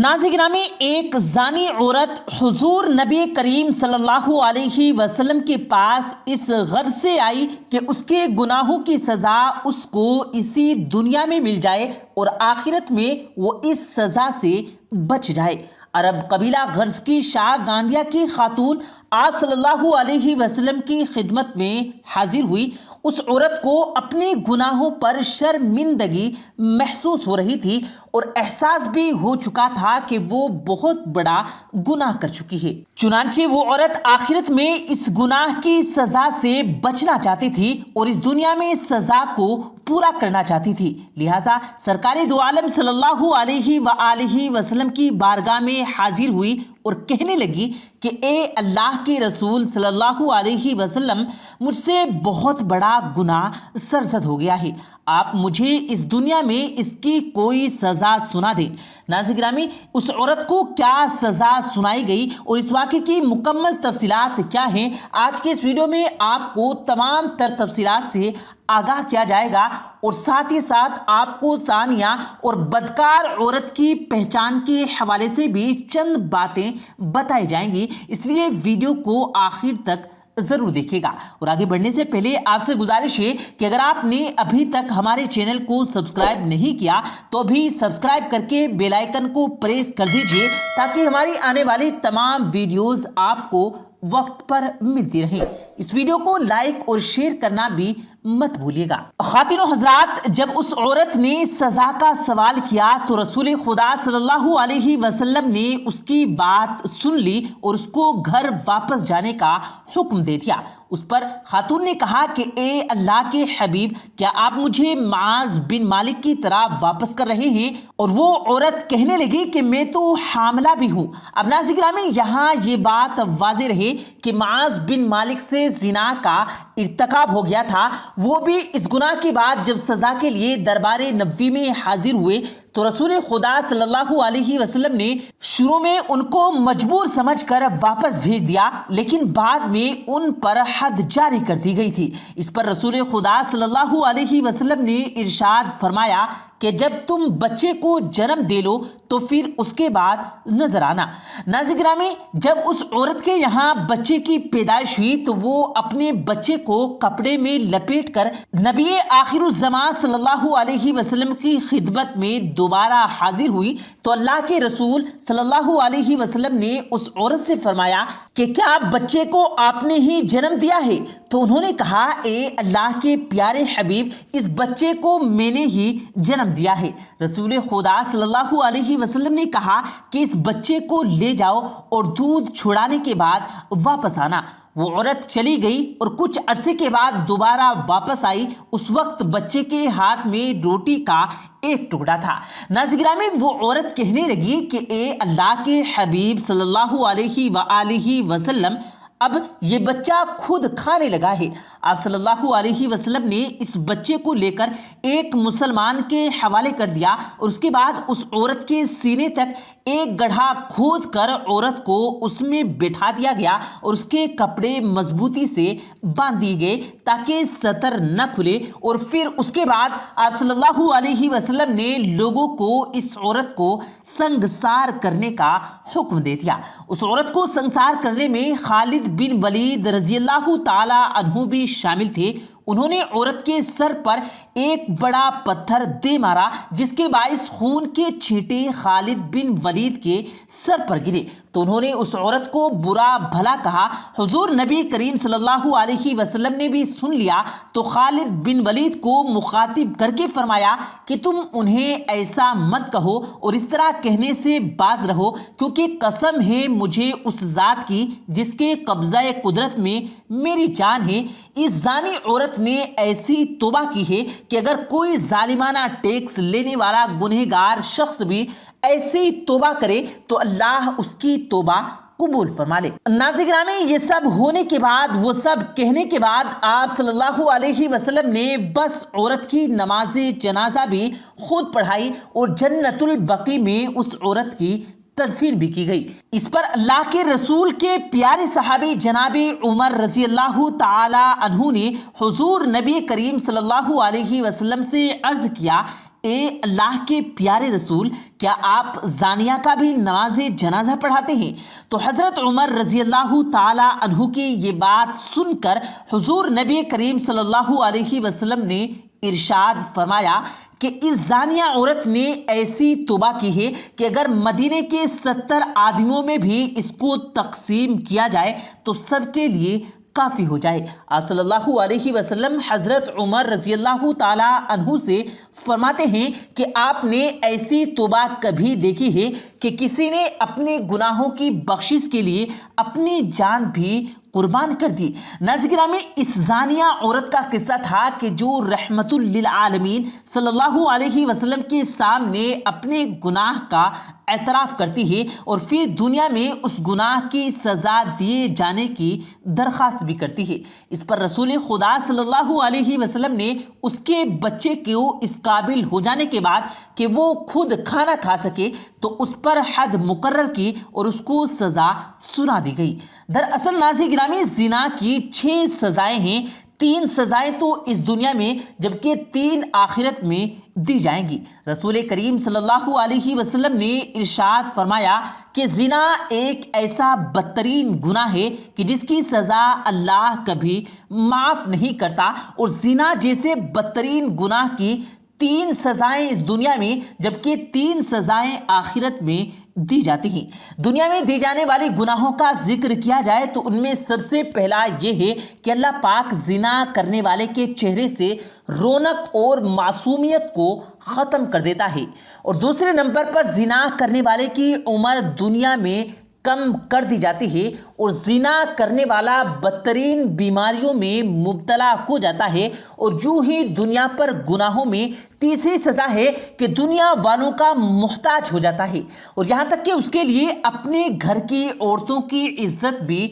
ناظرین گرامی، ایک زانی عورت حضور نبی کریم صلی اللہ علیہ وسلم کے پاس اس غرض سے آئی کہ اس کے گناہوں کی سزا اس کو اسی دنیا میں مل جائے اور آخرت میں وہ اس سزا سے بچ جائے۔ عرب قبیلہ غرض کی شاہ گانڈیا کی خاتون آپ صلی اللہ علیہ وسلم کی خدمت میں حاضر ہوئی۔ اس عورت کو اپنے گناہوں پر شرمندگی محسوس ہو رہی تھی اور احساس بھی ہو چکا تھا کہ وہ بہت بڑا گناہ کر چکی ہے۔ چنانچہ وہ عورت آخرت میں اس گناہ کی سزا سے بچنا چاہتی تھی اور اس دنیا میں سزا کو پورا کرنا چاہتی تھی، لہٰذا سرکار دو عالم صلی اللہ علیہ وآلہ وسلم کی بارگاہ میں حاضر ہوئی اور کہنے لگی کہ اے اللہ کے رسول صلی اللہ علیہ وسلم، مجھ سے بہت بڑا گناہ سرزد ہو گیا ہے، آپ مجھے اس دنیا میں اس کی کوئی سزا سنا دیں۔ ناظرین گرامی، اس عورت کو کیا سزا سنائی گئی اور اس واقعے کی مکمل تفصیلات کیا ہیں، آج کے اس ویڈیو میں آپ کو تمام تر تفصیلات سے آگاہ کیا جائے گا اور ساتھ ہی ساتھ آپ کو زانیہ اور بدکار عورت کی پہچان کے حوالے سے بھی چند باتیں بتائی جائیں گی، اس لیے ویڈیو کو آخر تک ضرور دیکھیے گا۔ اور آگے بڑھنے سے پہلے آپ سے گزارش ہے کہ اگر آپ نے ابھی تک ہمارے چینل کو سبسکرائب نہیں کیا تو بھی سبسکرائب کر کے بیل آئیکن کو پریس کر دیجئے تاکہ ہماری آنے والی تمام ویڈیوز آپ کو وقت پر ملتی رہیں۔ اس ویڈیو کو لائک اور شیئر کرنا بھی مت بھولیے گا۔ خواتین و حضرات، جب اس عورت نے سزا کا سوال کیا تو رسول خدا صلی اللہ علیہ وسلم نے اس کی بات سن لی اور اس کو گھر واپس جانے کا حکم دے دیا۔ اس پر خاتون نے کہا کہ اے اللہ کے حبیب، کیا آپ مجھے معاذ بن مالک کی طرح واپس کر رہے ہیں؟ اور وہ عورت کہنے لگی کہ میں تو حاملہ بھی ہوں۔ اب ناظرین گرامی، یہاں یہ بات واضح رہے کہ معاذ بن مالک سے زنا کا ارتکاب ہو گیا تھا، وہ بھی اس گناہ کے بعد جب سزا کے لیے دربار نبوی میں حاضر ہوئے تو رسول خدا صلی اللہ علیہ وسلم نے شروع میں ان کو مجبور سمجھ کر واپس بھیج دیا، لیکن بعد میں ان پر حد جاری کر دی گئی تھی۔ اس پر رسول خدا صلی اللہ علیہ وسلم نے ارشاد فرمایا کہ جب تم بچے کو جنم دے لو تو پھر اس کے بعد نظر آنا۔ ناظرین گرامی، جب اس عورت کے یہاں بچے کی پیدائش ہوئی تو وہ اپنے بچے کو کپڑے میں لپیٹ کر نبی آخر الزمان صلی اللہ علیہ وسلم کی خدمت میں دوبارہ حاضر ہوئی تو اللہ کے رسول صلی اللہ علیہ وسلم نے اس عورت سے فرمایا کہ کیا بچے کو آپ نے ہی جنم دیا ہے؟ تو انہوں نے کہا اے اللہ کے پیارے حبیب، اس بچے کو میں نے ہی جنم دیا ہے۔ رسول خدا صلی اللہ علیہ وسلم نے کہا کہ اس بچے کو لے جاؤ اور دودھ چھڑانے کے بعد واپس آنا۔ وہ عورت چلی گئی اور کچھ عرصے کے بعد دوبارہ واپس آئی۔ اس وقت بچے کے ہاتھ میں روٹی کا ایک ٹکڑا تھا۔ ناظرین گرامی، وہ عورت کہنے لگی کہ اے اللہ کے حبیب صلی اللہ علیہ وآلہ وسلم، اب یہ بچہ خود کھانے لگا ہے۔ آپ صلی اللہ علیہ وسلم نے اس بچے کو لے کر ایک مسلمان کے حوالے کر دیا اور اس کے بعد اس عورت کے سینے تک ایک گڑھا کھود کر عورت کو اس میں بٹھا دیا گیا اور اس کے کپڑے مضبوطی سے باندھ دیے گئے تاکہ سطر نہ کھلے، اور پھر اس کے بعد آپ صلی اللہ علیہ وسلم نے لوگوں کو اس عورت کو سنگسار کرنے کا حکم دے دیا۔ اس عورت کو سنگسار کرنے میں خالد بن ولید رضی اللہ تعالی عنہ بھی شامل تھے۔ انہوں نے عورت کے سر پر ایک بڑا پتھر دے مارا جس کے باعث خون کے چھینٹے خالد بن ولید کے سر پر گرے تو انہوں نے اس عورت کو برا بھلا کہا۔ حضور نبی کریم صلی اللہ علیہ وسلم نے بھی سن لیا تو خالد بن ولید کو مخاطب کر کے فرمایا کہ تم انہیں ایسا مت کہو اور اس طرح کہنے سے باز رہو، کیونکہ قسم ہے مجھے اس ذات کی جس کے قبضہ قدرت میں میری جان ہے، اس زانی عورت نے ایسی توبہ کی ہے کہ اگر کوئی ظالمانہ ٹیکس لینے والا گنہگار شخص بھی ایسی توبہ کرے تو اللہ اس کی توبہ قبول فرما لے۔ ناظرین گرامی، یہ سب ہونے کے بعد، وہ سب کہنے کے بعد آپ صلی اللہ علیہ وسلم نے بس عورت کی نماز جنازہ بھی خود پڑھائی اور جنت البقیع میں اس عورت کی تدفین بھی کی گئی۔ اس پر اللہ کے رسول کے پیارے صحابی جناب عمر رضی اللہ تعالی عنہ نے حضور نبی کریم صلی اللہ علیہ وسلم سے عرض کیا، اے اللہ کے پیارے رسول، کیا آپ زانیہ کا بھی نماز جنازہ پڑھاتے ہیں؟ تو حضرت عمر رضی اللہ تعالی عنہ کی یہ بات سن کر حضور نبی کریم صلی اللہ علیہ وسلم نے ارشاد فرمایا کہ اس زانیہ عورت نے ایسی توبہ کی ہے کہ اگر مدینے کے 70 آدمیوں میں بھی اس کو تقسیم کیا جائے تو سب کے لیے کافی ہو جائے۔ آپ صلی اللہ علیہ وسلم حضرت عمر رضی اللہ تعالی عنہ سے فرماتے ہیں کہ آپ نے ایسی توبہ کبھی دیکھی ہے کہ کسی نے اپنے گناہوں کی بخشش کے لیے اپنی جان بھی قربان کر دی؟ ناظرین گرامی، اس زانیہ عورت کا قصہ تھا کہ جو رحمت للعالمین صلی اللہ علیہ وسلم کے سامنے اپنے گناہ کا اعتراف کرتی ہے اور پھر دنیا میں اس گناہ کی سزا دیے جانے کی درخواست بھی کرتی ہے۔ اس پر رسول خدا صلی اللہ علیہ وسلم نے اس کے بچے کو اس قابل ہو جانے کے بعد کہ وہ خود کھانا کھا سکے تو اس پر حد مقرر کی اور اس کو سزا سنا دی گئی۔ دراصل ناظرین گرامی، زنا کی 6 سزائیں ہیں، 3 سزائیں تو اس دنیا میں جبکہ 3 آخرت میں دی جائیں گی۔ رسول کریم صلی اللہ علیہ وسلم نے ارشاد فرمایا کہ زنا ایک ایسا بدترین گناہ ہے کہ جس کی سزا اللہ کبھی معاف نہیں کرتا، اور زنا جیسے بدترین گناہ کی 3 سزائیں اس دنیا میں جبکہ 3 سزائیں آخرت میں دی جاتی ہیں۔ دنیا میں دی جانے والی گناہوں کا ذکر کیا جائے تو ان میں سب سے پہلا یہ ہے کہ اللہ پاک زنا کرنے والے کے چہرے سے رونق اور معصومیت کو ختم کر دیتا ہے، اور دوسرے نمبر پر زنا کرنے والے کی عمر دنیا میں کم کر دی جاتی ہے، اور زنا کرنے والا بدترین بیماریوں میں مبتلا ہو جاتا ہے، اور جو ہی دنیا پر گناہوں میں تیسری سزا ہے کہ دنیا والوں کا محتاج ہو جاتا ہے، اور یہاں تک کہ اس کے لیے اپنے گھر کی عورتوں کی عزت بھی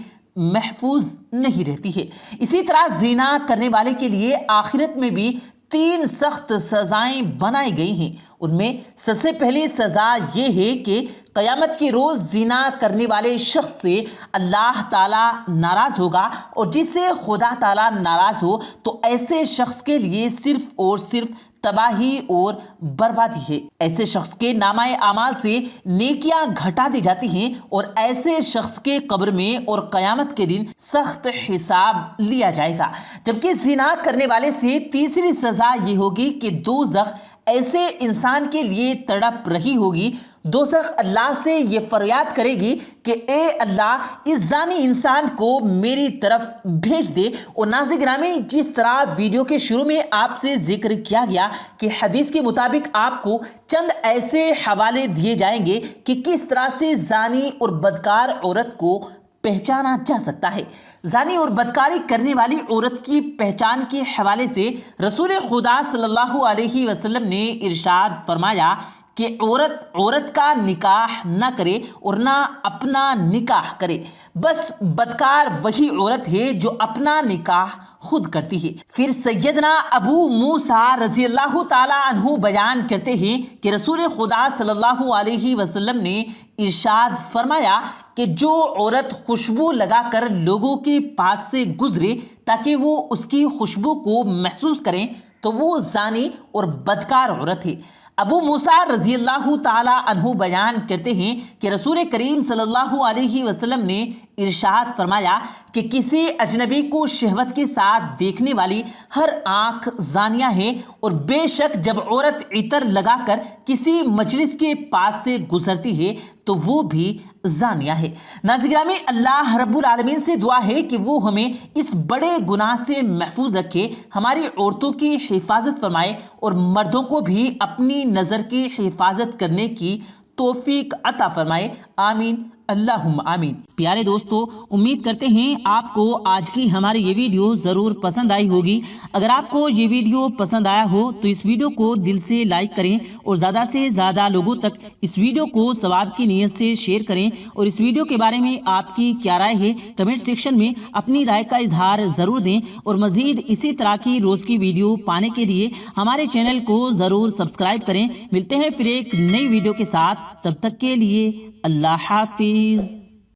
محفوظ نہیں رہتی ہے۔ اسی طرح زنا کرنے والے کے لیے آخرت میں بھی 3 سخت سزائیں بنائی گئی ہیں۔ ان میں سب سے پہلی سزا یہ ہے کہ قیامت کے روز زنا کرنے والے شخص سے اللہ تعالیٰ ناراض ہوگا، اور جس سے خدا تعالیٰ ناراض ہو تو ایسے شخص کے لیے صرف اور صرف تباہی اور بربادی ہے۔ ایسے شخص کے نامہ اعمال سے نیکیاں گھٹا دی جاتی ہیں، اور ایسے شخص کے قبر میں اور قیامت کے دن سخت حساب لیا جائے گا۔ جبکہ زنا کرنے والے سے تیسری سزا یہ ہوگی کہ دوزخ ایسے انسان کے لیے تڑپ رہی ہوگی۔ دوزخ اللہ سے یہ فریاد کرے گی کہ اے اللہ، اس زانی انسان کو میری طرف بھیج دے۔ اور ناظرین گرامی، جس طرح ویڈیو کے شروع میں آپ سے ذکر کیا گیا کہ حدیث کے مطابق آپ کو چند ایسے حوالے دیے جائیں گے کہ کس طرح سے زانی اور بدکار عورت کو پہچانا جا سکتا ہے۔ زانی اور بدکاری کرنے والی عورت کی پہچان کے حوالے سے رسول خدا صلی اللہ علیہ وسلم نے ارشاد فرمایا کہ عورت کا نکاح نہ کرے اور نہ اپنا نکاح کرے، بس بدکار وہی عورت ہے جو اپنا نکاح خود کرتی ہے۔ پھر سیدنا ابو موسیٰ رضی اللہ تعالی عنہ بیان کرتے ہیں کہ رسول خدا صلی اللہ علیہ وسلم نے ارشاد فرمایا کہ جو عورت خوشبو لگا کر لوگوں کے پاس سے گزرے تاکہ وہ اس کی خوشبو کو محسوس کریں تو وہ زانی اور بدکار عورت ہے۔ ابو موسیٰ رضی اللہ تعالی عنہ بیان کرتے ہیں کہ رسول کریم صلی اللہ علیہ وسلم نے ارشاد فرمایا کہ کسی اجنبی کو شہوت کے ساتھ دیکھنے والی ہر آنکھ زانیہ ہے، اور بے شک جب عورت عطر لگا کر کسی مجلس کے پاس سے گزرتی ہے تو وہ بھی زانیہ ہے۔ ناظرین گرامی، اللہ رب العالمین سے دعا ہے کہ وہ ہمیں اس بڑے گناہ سے محفوظ رکھے، ہماری عورتوں کی حفاظت فرمائے اور مردوں کو بھی اپنی نظر کی حفاظت کرنے کی توفیق عطا فرمائے، آمین اللہم آمین۔ پیارے دوستو، امید کرتے ہیں آپ کو آج کی ہماری یہ ویڈیو ضرور پسند آئی ہوگی۔ اگر آپ کو یہ ویڈیو پسند آیا ہو تو اس ویڈیو کو دل سے لائک کریں اور زیادہ سے زیادہ لوگوں تک اس ویڈیو کو ثواب کی نیت سے شیئر کریں، اور اس ویڈیو کے بارے میں آپ کی کیا رائے ہے کمنٹ سیکشن میں اپنی رائے کا اظہار ضرور دیں، اور مزید اسی طرح کی روز کی ویڈیو پانے کے لیے ہمارے چینل کو ضرور سبسکرائب کریں۔ ملتے ہیں پھر ایک نئی ویڈیو کے ساتھ، تب تک کے لیے اللہ حافظ۔